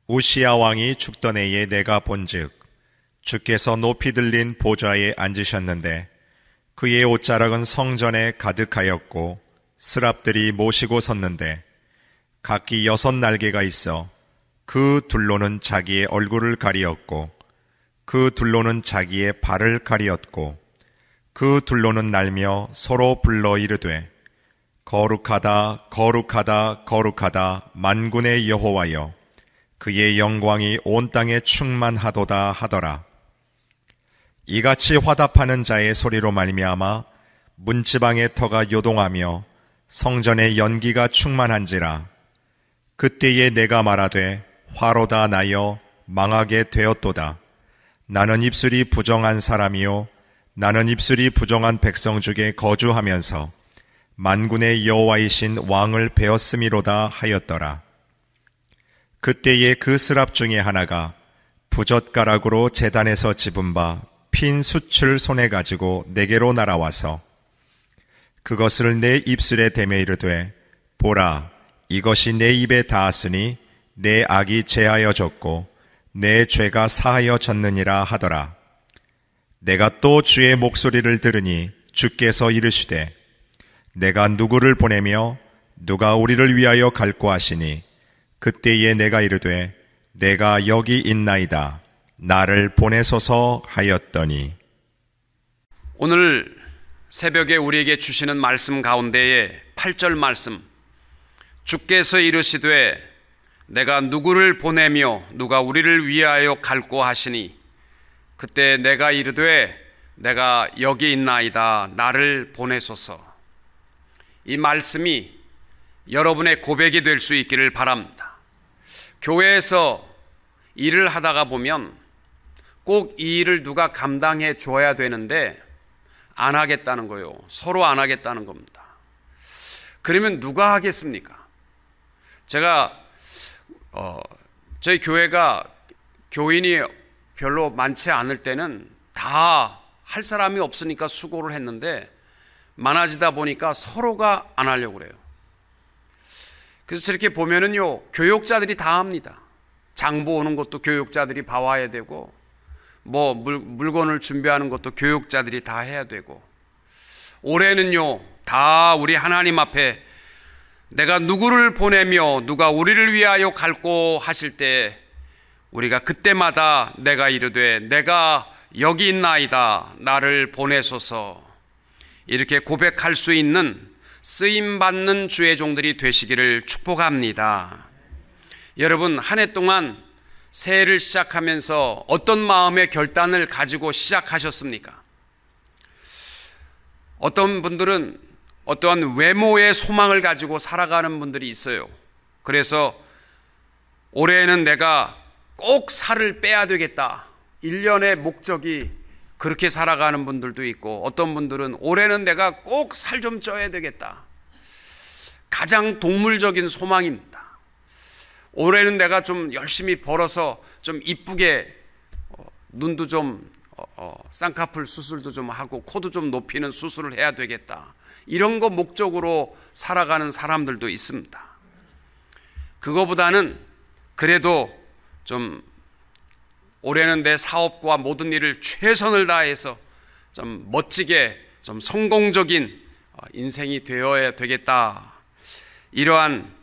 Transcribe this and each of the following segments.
우시야 왕이 죽던 해에 내가 본즉 주께서 높이 들린 보좌에 앉으셨는데 그의 옷자락은 성전에 가득하였고 스랍들이 모시고 섰는데 각기 6날개가 있어 그 둘로는 자기의 얼굴을 가리었고 그 둘로는 자기의 발을 가리었고 그 둘로는 날며 서로 불러 이르되 거룩하다 거룩하다 거룩하다 만군의 여호와여 그의 영광이 온 땅에 충만하도다 하더라. 이같이 화답하는 자의 소리로 말미암아 문지방의 터가 요동하며 성전의 연기가 충만한지라. 그때에 내가 말하되 화로다 나여 망하게 되었도다. 나는 입술이 부정한 사람이요 나는 입술이 부정한 백성 중에 거주하면서 만군의 여호와이신 왕을 베었음이로다 하였더라. 그때에 그 스랍 중에 하나가 부젓가락으로 제단에서 집은 바 핀 숯을 손에 가지고 내게로 날아와서 그것을 내 입술에 대매 이르되 보라 이것이 내 입에 닿았으니 내 악이 제하여졌고 내 죄가 사하여졌느니라 하더라. 내가 또 주의 목소리를 들으니 주께서 이르시되 내가 누구를 보내며 누가 우리를 위하여 갈고 하시니 그때에 내가 이르되 내가 여기 있나이다. 나를 보내소서 하였더니. 오늘 새벽에 우리에게 주시는 말씀 가운데에 8절 말씀, 주께서 이르시되 내가 누구를 보내며 누가 우리를 위하여 갈고 하시니 그때 내가 이르되 내가 여기 있나이다. 나를 보내소서. 이 말씀이 여러분의 고백이 될 수 있기를 바랍니다. 교회에서 일을 하다가 보면 꼭 이 일을 누가 감당해 줘야 되는데 안 하겠다는 거예요. 서로 안 하겠다는 겁니다. 그러면 누가 하겠습니까? 제가 저희 교회가 교인이 별로 많지 않을 때는 다 할 사람이 없으니까 수고를 했는데 많아지다 보니까 서로가 안 하려고 그래요. 그래서 저렇게 보면은요, 교육자들이 다 합니다. 장보 오는 것도 교육자들이 봐와야 되고, 뭐 물건을 준비하는 것도 교육자들이 다 해야 되고, 올해는요, 다 우리 하나님 앞에 내가 누구를 보내며 누가 우리를 위하여 갈고 하실 때 우리가 그때마다 내가 이르되 내가 여기 있나이다. 나를 보내소서. 이렇게 고백할 수 있는 쓰임받는 주의 종들이 되시기를 축복합니다. 여러분, 한 해 동안 새해를 시작하면서 어떤 마음의 결단을 가지고 시작하셨습니까? 어떤 분들은 어떠한 외모의 소망을 가지고 살아가는 분들이 있어요. 그래서 올해에는 내가 꼭 살을 빼야 되겠다. 1년의 목적이 그렇게 살아가는 분들도 있고, 어떤 분들은 올해는 내가 꼭 살 좀 쪄야 되겠다. 가장 동물적인 소망입니다. 올해는 내가 좀 열심히 벌어서 좀 이쁘게 눈도 좀 쌍꺼풀 수술도 좀 하고 코도 좀 높이는 수술을 해야 되겠다. 이런 거 목적으로 살아가는 사람들도 있습니다. 그거보다는 그래도 좀 올해는 내 사업과 모든 일을 최선을 다해서 좀 멋지게 좀 성공적인 인생이 되어야 되겠다. 이러한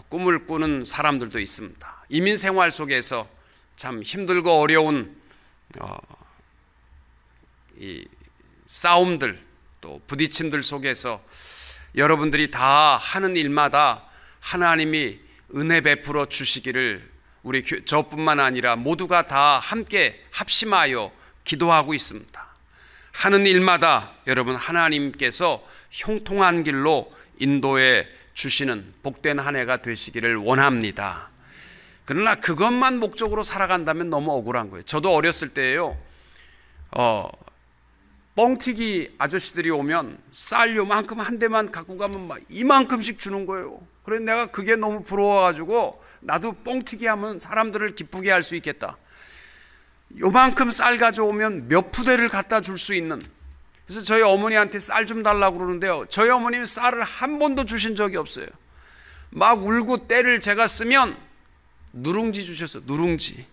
꿈을 꾸는 사람들도 있습니다. 이민 생활 속에서 참 힘들고 어려운 이 싸움들 또 부딪힘들 속에서 여러분들이 다 하는 일마다 하나님이 은혜 베풀어 주시기를 우리 저뿐만 아니라 모두가 다 함께 합심하여 기도하고 있습니다. 하는 일마다 여러분 하나님께서 형통한 길로 인도해 주시는 복된 한 해가 되시기를 원합니다. 그러나 그것만 목적으로 살아간다면 너무 억울한 거예요. 저도 어렸을 때예요. 뻥튀기 아저씨들이 오면 쌀 요만큼 한 대만 갖고 가면 막 이만큼씩 주는 거예요. 그래서 내가 그게 너무 부러워가지고 나도 뻥튀기 하면 사람들을 기쁘게 할 수 있겠다. 요만큼 쌀 가져오면 몇 푸대를 갖다 줄 수 있는. 그래서 저희 어머니한테 쌀 좀 달라고 그러는데요, 저희 어머니는 쌀을 한 번도 주신 적이 없어요. 막 울고 때를 제가 쓰면 누룽지 주셨어요. 누룽지.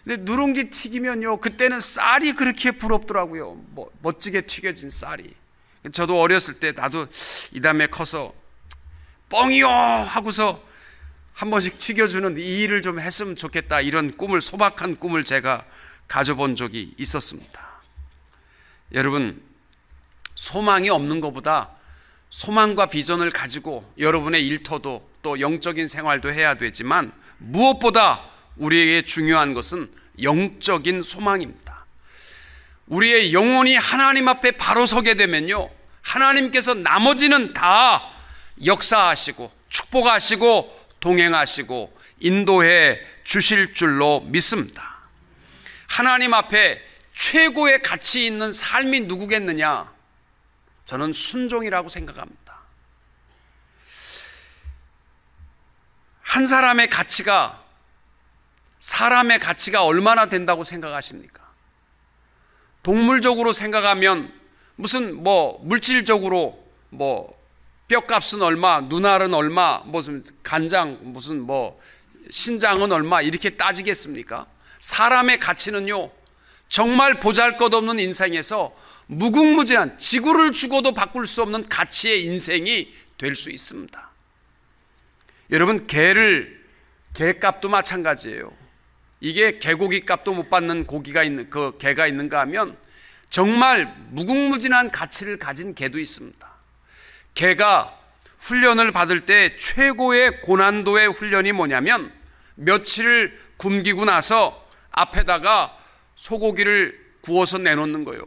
근데 누룽지 튀기면요, 그때는 쌀이 그렇게 부럽더라고요. 멋지게 튀겨진 쌀이. 저도 어렸을 때 나도 이 다음에 커서 뻥이요 하고서 한 번씩 튀겨주는 이 일을 좀 했으면 좋겠다, 이런 꿈을, 소박한 꿈을 제가 가져본 적이 있었습니다. 여러분, 소망이 없는 것보다 소망과 비전을 가지고 여러분의 일터도 또 영적인 생활도 해야 되지만, 무엇보다 우리에게 중요한 것은 영적인 소망입니다. 우리의 영혼이 하나님 앞에 바로 서게 되면요, 하나님께서 나머지는 다 역사하시고 축복하시고 동행하시고 인도해 주실 줄로 믿습니다. 하나님 앞에 최고의 가치 있는 삶이 누구겠느냐? 저는 순종이라고 생각합니다. 한 사람의 가치가, 사람의 가치가 얼마나 된다고 생각하십니까? 동물적으로 생각하면 무슨 물질적으로 뼈값은 얼마, 눈알은 얼마, 무슨 간장, 무슨 신장은 얼마, 이렇게 따지겠습니까? 사람의 가치는요, 정말 보잘것없는 인생에서 무궁무진한, 지구를 주고도 바꿀 수 없는 가치의 인생이 될 수 있습니다. 여러분, 개값도 마찬가지예요. 이게 개고기 값도 못 받는 고기가 있는, 그 개가 있는가 하면 정말 무궁무진한 가치를 가진 개도 있습니다. 개가 훈련을 받을 때 최고의 고난도의 훈련이 뭐냐면, 며칠을 굶기고 나서 앞에다가 소고기를 구워서 내놓는 거예요.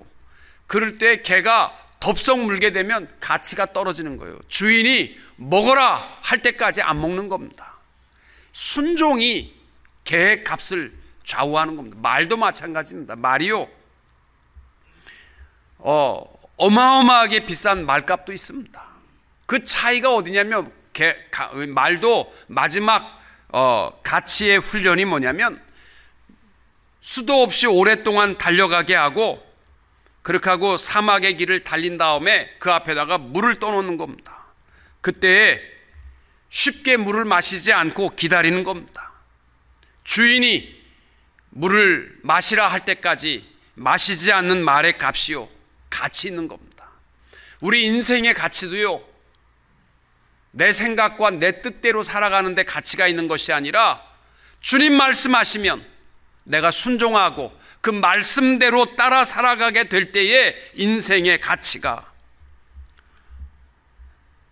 그럴 때 개가 덥석 물게 되면 가치가 떨어지는 거예요. 주인이 먹어라 할 때까지 안 먹는 겁니다. 순종이 개의 값을 좌우하는 겁니다. 말도 마찬가지입니다. 말이요, 어마어마하게 비싼 말값도 있습니다. 그 차이가 어디냐면, 말도 마지막 가치의 훈련이 뭐냐면, 수도 없이 오랫동안 달려가게 하고, 그렇게 하고 사막의 길을 달린 다음에 그 앞에다가 물을 떠놓는 겁니다. 그때 쉽게 물을 마시지 않고 기다리는 겁니다. 주인이 물을 마시라 할 때까지 마시지 않는 말의 값이요, 가치 있는 겁니다. 우리 인생의 가치도요, 내 생각과 내 뜻대로 살아가는 데 가치가 있는 것이 아니라, 주님 말씀하시면 내가 순종하고 그 말씀대로 따라 살아가게 될 때에 인생의 가치가,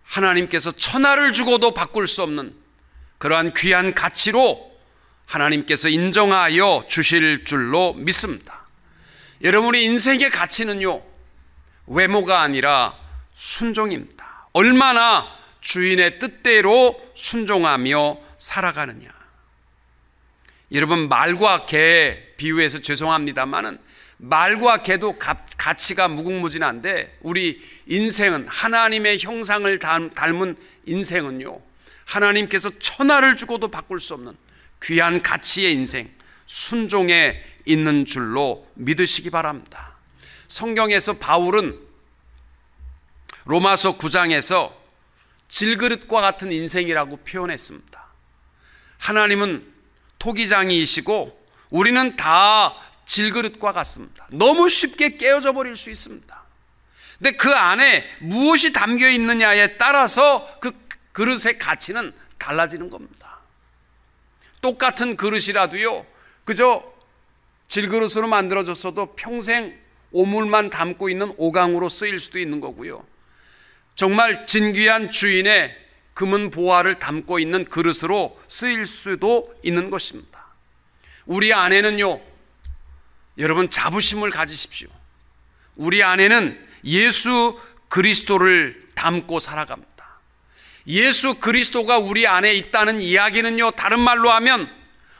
하나님께서 천하를 주고도 바꿀 수 없는 그러한 귀한 가치로 하나님께서 인정하여 주실 줄로 믿습니다. 여러분의 인생의 가치는요, 외모가 아니라 순종입니다. 얼마나 주인의 뜻대로 순종하며 살아가느냐. 여러분, 말과 개 비유해서 죄송합니다만은, 말과 개도 가치가 무궁무진한데, 우리 인생은, 하나님의 형상을 닮은 인생은요, 하나님께서 천하를 주고도 바꿀 수 없는 귀한 가치의 인생, 순종에 있는 줄로 믿으시기 바랍니다. 성경에서 바울은 로마서 9장에서 질그릇과 같은 인생이라고 표현했습니다. 하나님은 토기장이시고 우리는 다 질그릇과 같습니다. 너무 쉽게 깨어져 버릴 수 있습니다. 근데 그 안에 무엇이 담겨 있느냐에 따라서 그 그릇의 가치는 달라지는 겁니다. 똑같은 그릇이라도요, 그저 질그릇으로 만들어졌어도 평생 오물만 담고 있는 오강으로 쓰일 수도 있는 거고요, 정말 진귀한 주인의 금은 보화를 담고 있는 그릇으로 쓰일 수도 있는 것입니다. 우리 안에는요, 여러분, 자부심을 가지십시오. 우리 안에는 예수 그리스도를 담고 살아갑니다. 예수 그리스도가 우리 안에 있다는 이야기는요, 다른 말로 하면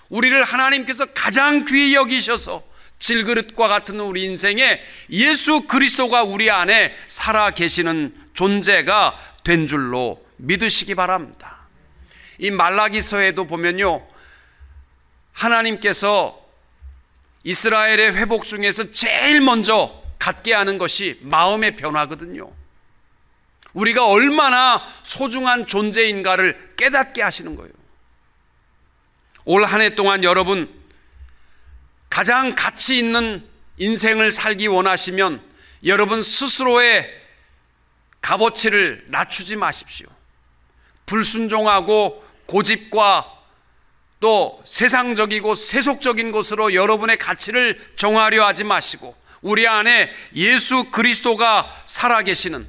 우리를 하나님께서 가장 귀히 여기셔서 질그릇과 같은 우리 인생에 예수 그리스도가 우리 안에 살아 계시는 존재가 된 줄로 믿으시기 바랍니다. 이 말라기서에도 보면요, 하나님께서 이스라엘의 회복 중에서 제일 먼저 갖게 하는 것이 마음의 변화거든요. 우리가 얼마나 소중한 존재인가를 깨닫게 하시는 거예요. 올 한 해 동안 여러분 가장 가치 있는 인생을 살기 원하시면 여러분 스스로의 값어치를 낮추지 마십시오. 불순종하고 고집과 또 세상적이고 세속적인 것으로 여러분의 가치를 정하려 하지 마시고 우리 안에 예수 그리스도가 살아계시는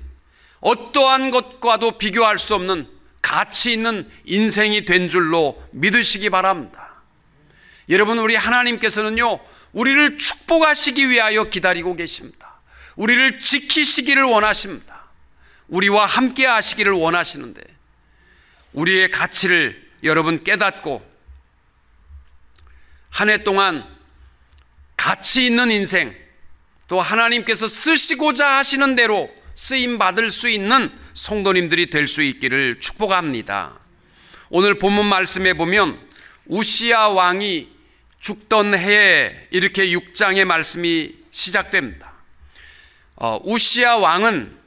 어떠한 것과도 비교할 수 없는 가치 있는 인생이 된 줄로 믿으시기 바랍니다. 여러분, 우리 하나님께서는요, 우리를 축복하시기 위하여 기다리고 계십니다. 우리를 지키시기를 원하십니다. 우리와 함께 하시기를 원하시는데 우리의 가치를 여러분 깨닫고 한 해 동안 가치 있는 인생, 또 하나님께서 쓰시고자 하시는 대로 쓰임 받을 수 있는 성도님들이 될 수 있기를 축복합니다. 오늘 본문 말씀에 보면 우시야 왕이 죽던 해에 이렇게 6장의 말씀이 시작됩니다. 우시야 왕은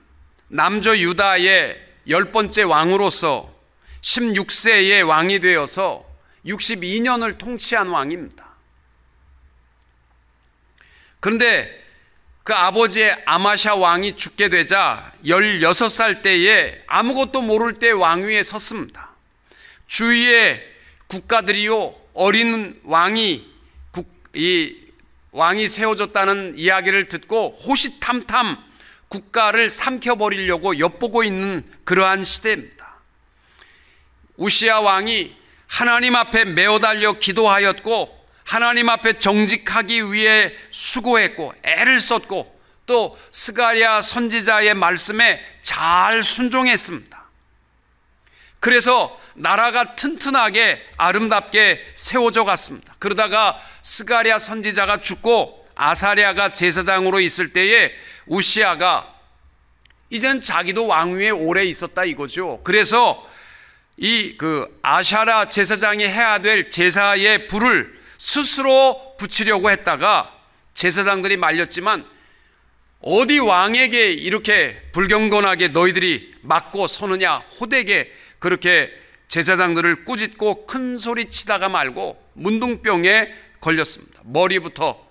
남조 유다의 10번째 왕으로서 16세의 왕이 되어서 62년을 통치한 왕입니다. 그런데 그 아버지의 아마샤 왕이 죽게 되자 16살 때에 아무것도 모를 때 왕위에 섰습니다. 주위의 국가들이요, 어린 왕이 세워졌다는 이야기를 듣고 호시탐탐 국가를 삼켜버리려고 엿보고 있는 그러한 시대입니다. 우시야 왕이 하나님 앞에 매어달려 기도하였고 하나님 앞에 정직하기 위해 수고했고 애를 썼고 또 스가랴 선지자의 말씀에 잘 순종했습니다. 그래서 나라가 튼튼하게 아름답게 세워져 갔습니다. 그러다가 스가랴 선지자가 죽고 아사랴가 제사장으로 있을 때에 우시야가 이제는 자기도 왕위에 오래 있었다 이거죠. 그래서 아샤라 제사장이 해야 될 제사의 불을 스스로 붙이려고 했다가 제사장들이 말렸지만 어디 왕에게 이렇게 불경건하게 너희들이 맞고 서느냐, 호되게 그렇게 제사장들을 꾸짖고 큰 소리 치다가 말고 문둥병에 걸렸습니다. 머리부터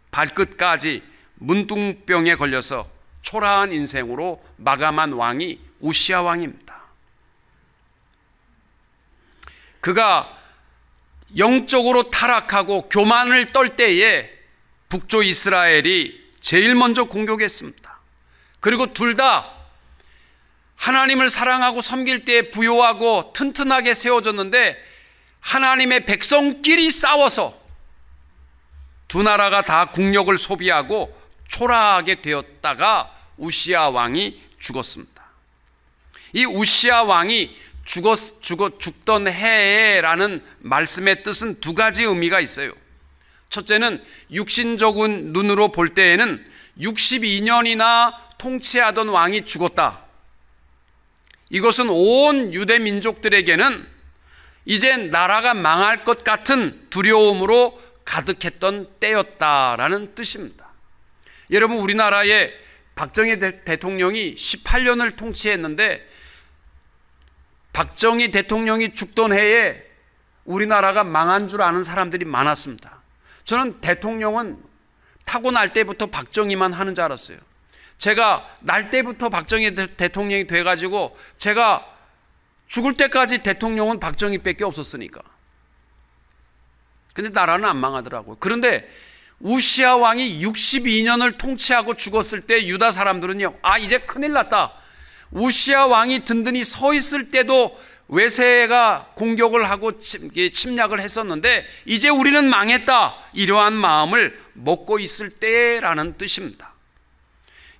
발끝까지 문둥병에 걸려서 초라한 인생으로 마감한 왕이 우시야 왕입니다. 그가 영적으로 타락하고 교만을 떨 때에 북조 이스라엘이 제일 먼저 공격했습니다. 그리고 둘 다 하나님을 사랑하고 섬길 때 부요하고 튼튼하게 세워졌는데 하나님의 백성끼리 싸워서 두 나라가 다 국력을 소비하고 초라하게 되었다가 우시야 왕이 죽었습니다. 이 우시야 왕이 죽던 해라는 말씀의 뜻은 두 가지 의미가 있어요. 첫째는 육신적인 눈으로 볼 때에는 62년이나 통치하던 왕이 죽었다. 이것은 온 유대 민족들에게는 이제 나라가 망할 것 같은 두려움으로 가득했던 때였다라는 뜻입니다. 여러분, 우리나라의 박정희 대통령이 18년을 통치했는데 박정희 대통령이 죽던 해에 우리나라가 망한 줄 아는 사람들이 많았습니다. 저는 대통령은 타고날 때부터 박정희만 하는 줄 알았어요. 제가 날 때부터 박정희 대통령이 돼가지고 제가 죽을 때까지 대통령은 박정희밖에 없었으니까. 근데 나라는 안 망하더라고요. 그런데 우시야 왕이 62년을 통치하고 죽었을 때 유다 사람들은요, 이제 큰일 났다. 우시야 왕이 든든히 서 있을 때도 외세가 공격을 하고 침략을 했었는데 이제 우리는 망했다, 이러한 마음을 먹고 있을 때라는 뜻입니다.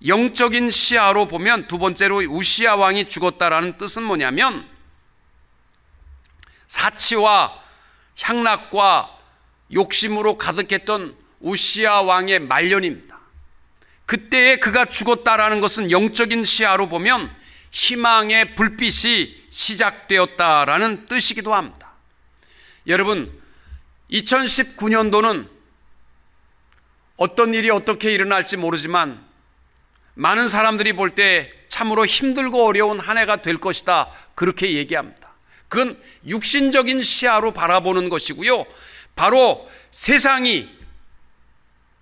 영적인 시야로 보면 두 번째로 우시야 왕이 죽었다라는 뜻은 뭐냐면 사치와 향락과 욕심으로 가득했던 우시야 왕의 말년입니다. 그때에 그가 죽었다라는 것은 영적인 시야로 보면 희망의 불빛이 시작되었다라는 뜻이기도 합니다. 여러분, 2019년도는 어떤 일이 어떻게 일어날지 모르지만 많은 사람들이 볼 때 참으로 힘들고 어려운 한 해가 될 것이다, 그렇게 얘기합니다. 그건 육신적인 시야로 바라보는 것이고요. 바로 세상이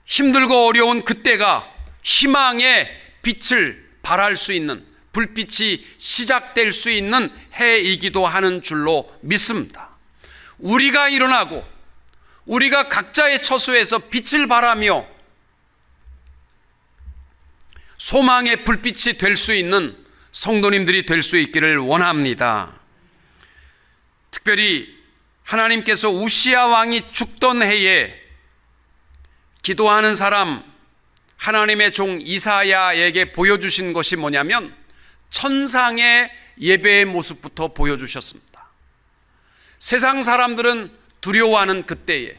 힘들고 어려운 그때가 희망의 빛을 발할 수 있는, 불빛이 시작될 수 있는 해이기도 하는 줄로 믿습니다. 우리가 일어나고 우리가 각자의 처소에서 빛을 발하며 소망의 불빛이 될 수 있는 성도님들이 될 수 있기를 원합니다. 특별히 하나님께서 우시야 왕이 죽던 해에 기도하는 사람 하나님의 종 이사야에게 보여주신 것이 뭐냐면 천상의 예배의 모습부터 보여주셨습니다. 세상 사람들은 두려워하는 그때에,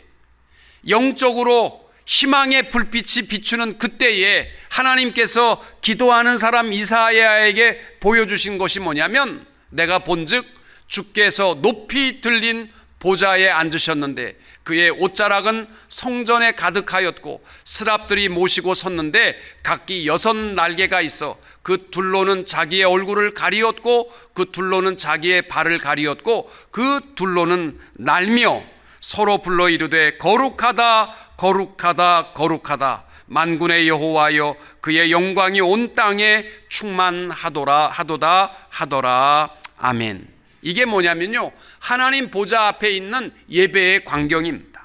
영적으로 희망의 불빛이 비추는 그때에 하나님께서 기도하는 사람 이사야에게 보여주신 것이 뭐냐면, 내가 본즉 주께서 높이 들린 보좌에 앉으셨는데 그의 옷자락은 성전에 가득하였고 스랍들이 모시고 섰는데 각기 6날개가 있어 그 둘로는 자기의 얼굴을 가리었고 그 둘로는 자기의 발을 가리었고 그 둘로는 날며 서로 불러 이르되 거룩하다 거룩하다 거룩하다 만군의 여호와여 그의 영광이 온 땅에 충만하도다 하더라. 아멘. 이게 뭐냐면요, 하나님 보좌 앞에 있는 예배의 광경입니다.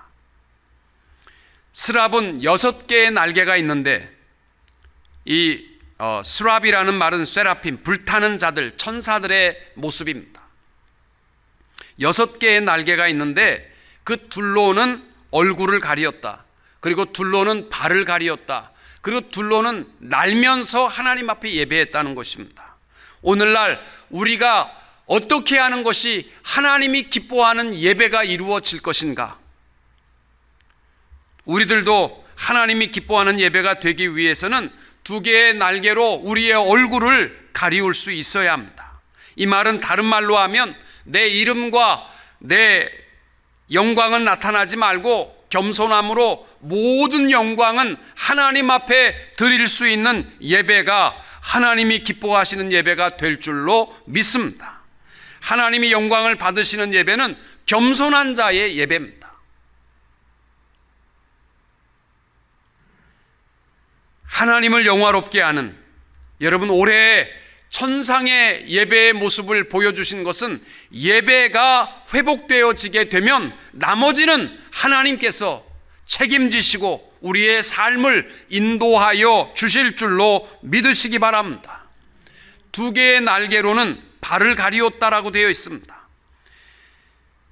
스랍은 6개의 날개가 있는데, 이 스랍이라는 말은 세라핌, 불타는 자들, 천사들의 모습입니다. 6개의 날개가 있는데 그 둘로는 얼굴을 가리었다, 그리고 둘로는 발을 가리었다, 그리고 둘로는 날면서 하나님 앞에 예배했다는 것입니다. 오늘날 우리가 어떻게 하는 것이 하나님이 기뻐하는 예배가 이루어질 것인가? 우리들도 하나님이 기뻐하는 예배가 되기 위해서는 2개의 날개로 우리의 얼굴을 가리울 수 있어야 합니다. 이 말은 다른 말로 하면 내 이름과 내 영광은 나타나지 말고 겸손함으로 모든 영광은 하나님 앞에 드릴 수 있는 예배가 하나님이 기뻐하시는 예배가 될 줄로 믿습니다. 하나님이 영광을 받으시는 예배는 겸손한 자의 예배입니다. 하나님을 영화롭게 하는, 여러분 올해 천상의 예배의 모습을 보여주신 것은 예배가 회복되어지게 되면 나머지는 하나님께서 책임지시고 우리의 삶을 인도하여 주실 줄로 믿으시기 바랍니다. 2개의 날개로는 발을 가리웠다라고 되어 있습니다.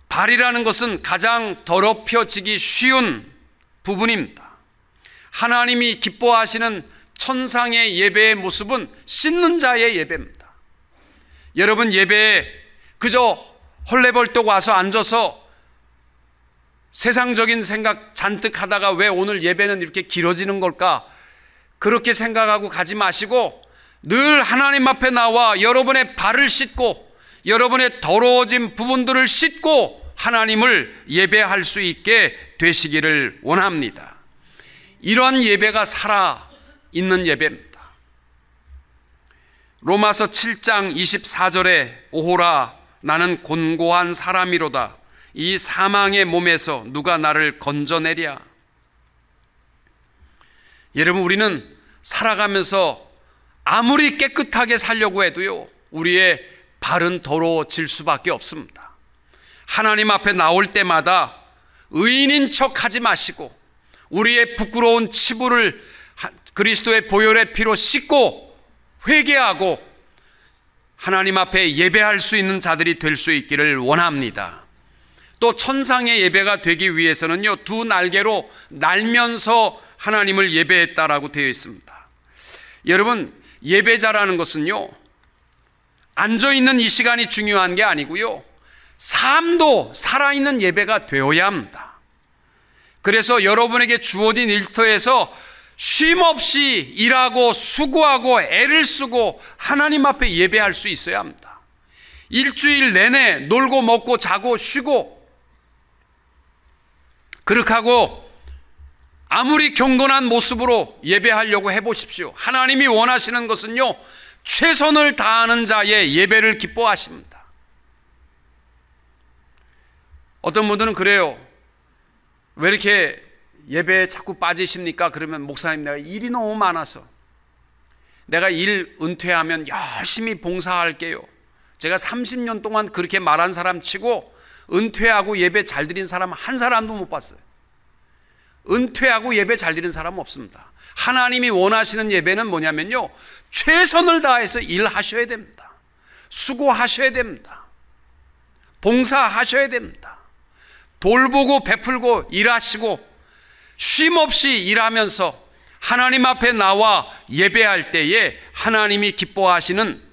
발이라는 것은 가장 더럽혀지기 쉬운 부분입니다. 하나님이 기뻐하시는 천상의 예배의 모습은 씻는 자의 예배입니다. 여러분, 예배에 그저 헐레벌떡 와서 앉아서 세상적인 생각 잔뜩 하다가 왜 오늘 예배는 이렇게 길어지는 걸까? 그렇게 생각하고 가지 마시고 늘 하나님 앞에 나와 여러분의 발을 씻고 여러분의 더러워진 부분들을 씻고 하나님을 예배할 수 있게 되시기를 원합니다. 이런 예배가 살아있는 예배입니다. 로마서 7장 24절에 오호라 나는 곤고한 사람이로다 이 사망의 몸에서 누가 나를 건져내랴. 여러분, 우리는 살아가면서 아무리 깨끗하게 살려고 해도요, 우리의 발은 더러워질 수밖에 없습니다. 하나님 앞에 나올 때마다 의인인 척 하지 마시고 우리의 부끄러운 치부를 그리스도의 보혈의 피로 씻고 회개하고 하나님 앞에 예배할 수 있는 자들이 될 수 있기를 원합니다. 또 천상의 예배가 되기 위해서는요, 2 날개로 날면서 하나님을 예배했다라고 되어 있습니다. 여러분, 예배자라는 것은요, 앉아있는 이 시간이 중요한 게 아니고요, 삶도 살아있는 예배가 되어야 합니다. 그래서 여러분에게 주어진 일터에서 쉼없이 일하고 수고하고 애를 쓰고 하나님 앞에 예배할 수 있어야 합니다. 일주일 내내 놀고 먹고 자고 쉬고 그렇게 하고 아무리 경건한 모습으로 예배하려고 해보십시오. 하나님이 원하시는 것은요, 최선을 다하는 자의 예배를 기뻐하십니다. 어떤 분들은 그래요. 왜 이렇게 예배에 자꾸 빠지십니까? 그러면 목사님, 내가 일이 너무 많아서 내가 일 은퇴하면 열심히 봉사할게요. 제가 30년 동안 그렇게 말한 사람 치고 은퇴하고 예배 잘 드린 사람 한 사람도 못 봤어요. 은퇴하고 예배 잘 드린 사람은 없습니다. 하나님이 원하시는 예배는 뭐냐면요, 최선을 다해서 일하셔야 됩니다. 수고하셔야 됩니다. 봉사하셔야 됩니다. 돌보고 베풀고 일하시고 쉼없이 일하면서 하나님 앞에 나와 예배할 때에 하나님이 기뻐하시는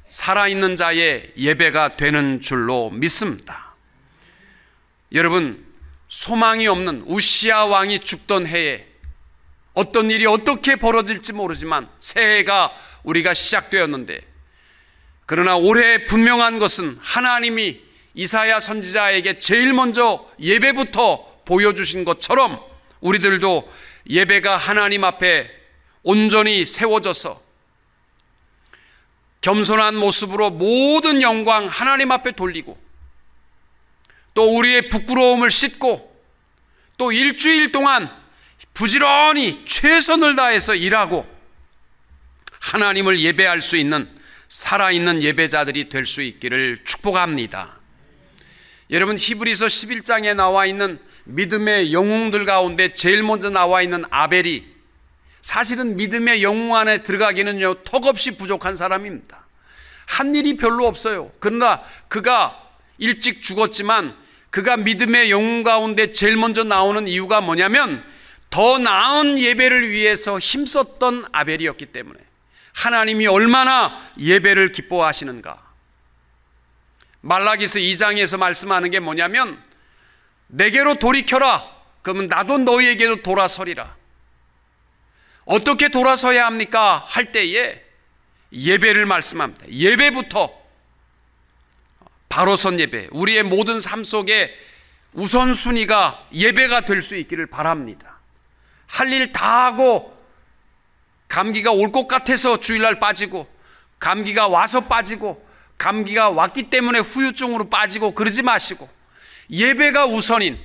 살아있는 자의 예배가 되는 줄로 믿습니다. 여러분, 소망이 없는 우시아 왕이 죽던 해에 어떤 일이 어떻게 벌어질지 모르지만 새해가 우리가 시작되었는데, 그러나 올해 분명한 것은 하나님이 이사야 선지자에게 제일 먼저 예배부터 보여주신 것처럼 우리들도 예배가 하나님 앞에 온전히 세워져서 겸손한 모습으로 모든 영광 하나님 앞에 돌리고, 또 우리의 부끄러움을 씻고, 또 일주일 동안 부지런히 최선을 다해서 일하고 하나님을 예배할 수 있는 살아있는 예배자들이 될 수 있기를 축복합니다. 여러분, 히브리서 11장에 나와 있는 믿음의 영웅들 가운데 제일 먼저 나와 있는 아벨이 사실은 믿음의 영웅 안에 들어가기는요, 턱없이 부족한 사람입니다. 한 일이 별로 없어요. 그러나 그가 일찍 죽었지만 그가 믿음의 영웅 가운데 제일 먼저 나오는 이유가 뭐냐면, 더 나은 예배를 위해서 힘썼던 아벨이었기 때문에 하나님이 얼마나 예배를 기뻐하시는가. 말라기서 2장에서 말씀하는 게 뭐냐면, 내게로 돌이켜라, 그러면 나도 너희에게로 돌아서리라. 어떻게 돌아서야 합니까? 할 때에 예배를 말씀합니다. 예배부터, 바로 선 예배, 우리의 모든 삶 속에 우선순위가 예배가 될 수 있기를 바랍니다. 할 일 다 하고 감기가 올 것 같아서 주일날 빠지고, 감기가 와서 빠지고, 감기가 왔기 때문에 후유증으로 빠지고 그러지 마시고, 예배가 우선인,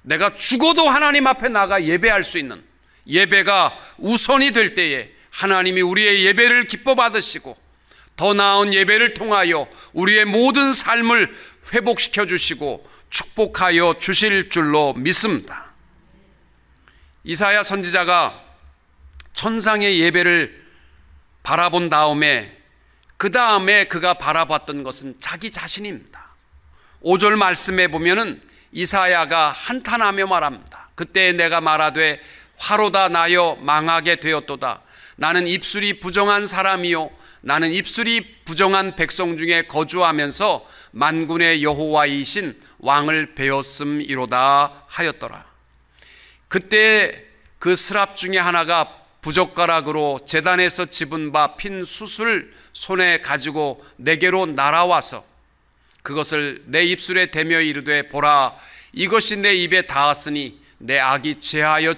내가 죽어도 하나님 앞에 나가 예배할 수 있는 예배가 우선이 될 때에 하나님이 우리의 예배를 기뻐 받으시고 더 나은 예배를 통하여 우리의 모든 삶을 회복시켜 주시고 축복하여 주실 줄로 믿습니다. 이사야 선지자가 천상의 예배를 바라본 다음에 그 다음에 그가 바라봤던 것은 자기 자신입니다. 5절 말씀에 보면은 이사야가 한탄하며 말합니다. 그때 내가 말하되 화로다 나여 망하게 되었도다. 나는 입술이 부정한 사람이요 나는 입술이 부정한 백성 중에 거주하면서 만군의 여호와이신 왕을 배웠음이로다 하였더라. 그때 그 스랍 중에 하나가 부젓가락으로 제단에서 집은 바 핀 숯을 손에 가지고 내게로 날아와서 그것을 내 입술에 대며 이르되 보라, 이것이 내 입에 닿았으니 내 악이 제하여